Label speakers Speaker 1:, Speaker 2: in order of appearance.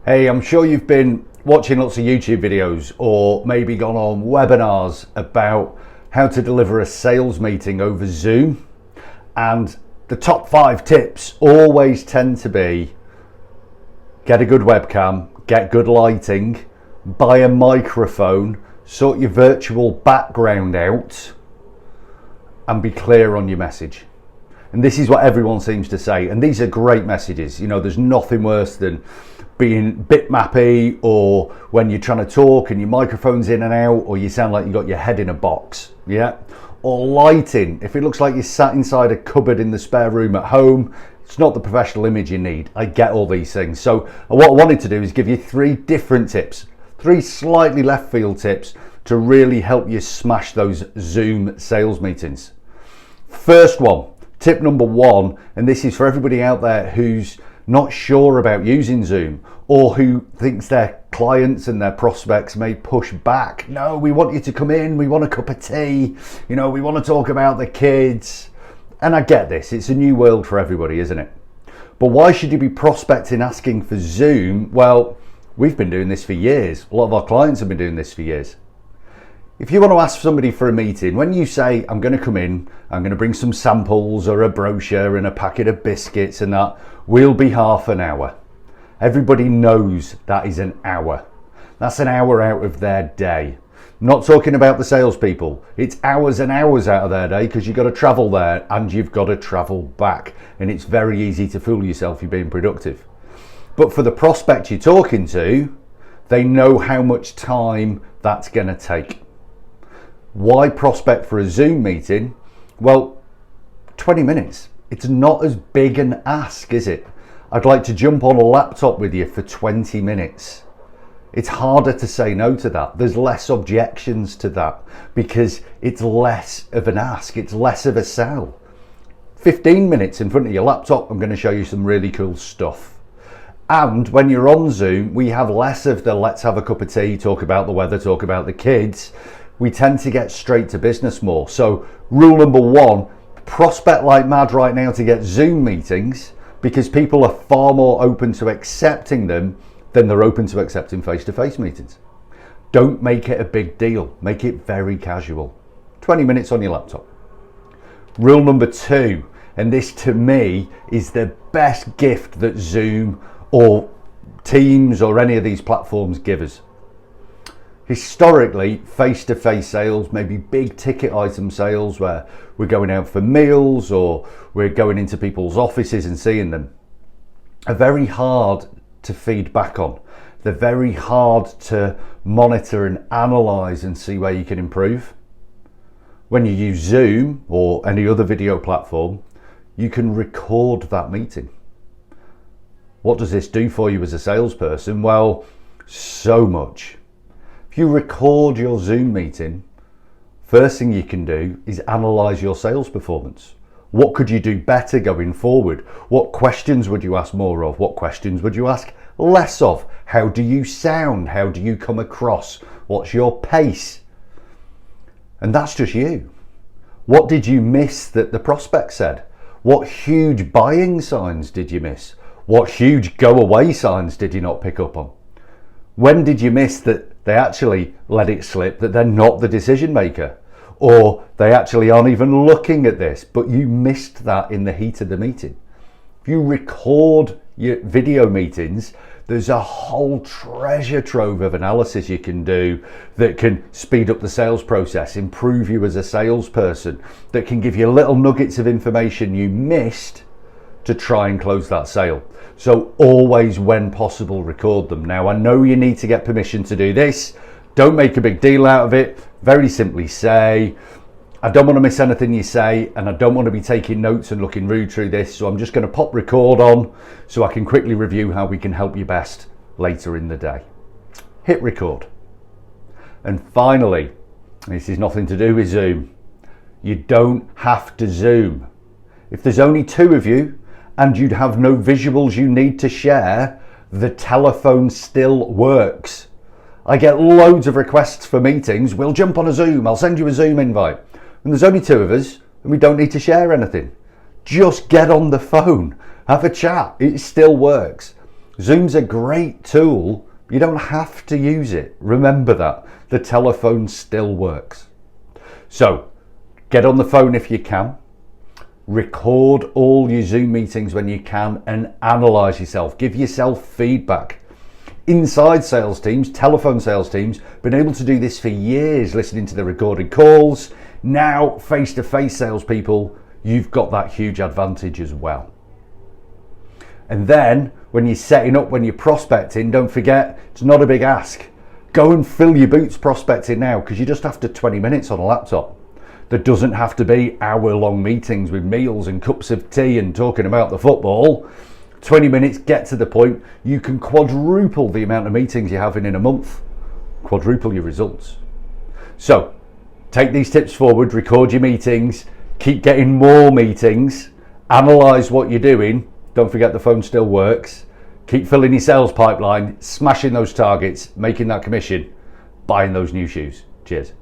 Speaker 1: Hey, I'm sure you've been watching lots of YouTube videos or maybe gone on webinars about how to deliver a sales meeting over Zoom. And the top 5 tips always tend to be get a good webcam, get good lighting, buy a microphone, sort your virtual background out, and be clear on your message. And this is what everyone seems to say. And these are great messages. You know, there's nothing worse than being bitmappy, or when you're trying to talk and your microphone's in and out, or you sound like you got your head in a box. Yeah. Or lighting. If it looks like you're sat inside a cupboard in the spare room at home, it's not the professional image you need. I get all these things. So what I wanted to do is give you 3 different tips, 3 slightly left field tips to really help you smash those Zoom sales meetings. First one, tip number 1, and this is for everybody out there who's not sure about using Zoom, or who thinks their clients and their prospects may push back. No, we want you to come in, we want a cup of tea, we want to talk about the kids. And I get this, it's a new world for everybody, isn't it? But why should you be prospecting asking for Zoom? Well, we've been doing this for years. A lot of our clients have been doing this for years. If you want to ask somebody for a meeting, when you say, I'm going to come in, I'm going to bring some samples or a brochure and a packet of biscuits and that, we'll be half an hour. Everybody knows that is an hour. That's an hour out of their day. Not talking about the salespeople. It's hours and hours out of their day, because you've got to travel there and you've got to travel back. And it's very easy to fool yourself you're being productive. But for the prospect you're talking to, they know how much time that's going to take. Why prospect for a Zoom meeting? Well, 20 minutes. It's not as big an ask, is it? I'd like to jump on a laptop with you for 20 minutes. It's harder to say no to that. There's less objections to that because it's less of an ask. It's less of a sell. 15 minutes in front of your laptop, I'm going to show you some really cool stuff. And when you're on Zoom, we have less of the let's have a cup of tea, talk about the weather, talk about the kids. We tend to get straight to business more. So rule number 1, prospect like mad right now to get Zoom meetings, because people are far more open to accepting them than they're open to accepting face-to-face meetings. Don't make it a big deal. Make it very casual. 20 minutes on your laptop. Rule number 2, and this to me is the best gift that Zoom or Teams or any of these platforms give us. Historically, face-to-face sales, maybe big ticket item sales where we're going out for meals or we're going into people's offices and seeing them, are very hard to feed back on. They're very hard to monitor and analyze and see where you can improve. When you use Zoom or any other video platform, you can record that meeting. What does this do for you as a salesperson? Well, so much. If you record your Zoom meeting, first thing you can do is analyze your sales performance. What could you do better going forward? What questions would you ask more of? What questions would you ask less of? How do you sound? How do you come across? What's your pace? And that's just you. What did you miss that the prospect said? What huge buying signs did you miss? What huge go away signs did you not pick up on? When did you miss that they actually let it slip that they're not the decision maker, or they actually aren't even looking at this, but you missed that in the heat of the meeting? If you record your video meetings, there's a whole treasure trove of analysis you can do that can speed up the sales process, improve you as a salesperson, that can give you little nuggets of information you missed to try and close that sale. So always, when possible, record them. Now, I know you need to get permission to do this. Don't make a big deal out of it. Very simply say, I don't want to miss anything you say, and I don't want to be taking notes and looking rude through this, so I'm just going to pop record on so I can quickly review how we can help you best later in the day. Hit record. And finally, this is nothing to do with Zoom. You don't have to Zoom. If there's only 2 of you, and you'd have no visuals you need to share, the telephone still works. I get loads of requests for meetings. We'll jump on a Zoom. I'll send you a Zoom invite. And there's only 2 of us and we don't need to share anything. Just get on the phone. Have a chat. It still works. Zoom's a great tool. You don't have to use it. Remember that. The telephone still works. So get on the phone if you can. Record all your Zoom meetings when you can and analyze yourself. Give yourself feedback. Inside sales teams, telephone sales teams, been able to do this for years, listening to the recorded calls. Now, face-to-face salespeople, you've got that huge advantage as well. And then, when you're setting up, when you're prospecting, don't forget, it's not a big ask. Go and fill your boots prospecting now, because you're just after 20 minutes on a laptop. There doesn't have to be hour-long meetings with meals and cups of tea and talking about the football. 20 minutes, get to the point. You can quadruple the amount of meetings you're having in a month. Quadruple your results. So, take these tips forward, record your meetings, keep getting more meetings, analyze what you're doing. Don't forget the phone still works. Keep filling your sales pipeline, smashing those targets, making that commission, buying those new shoes. Cheers.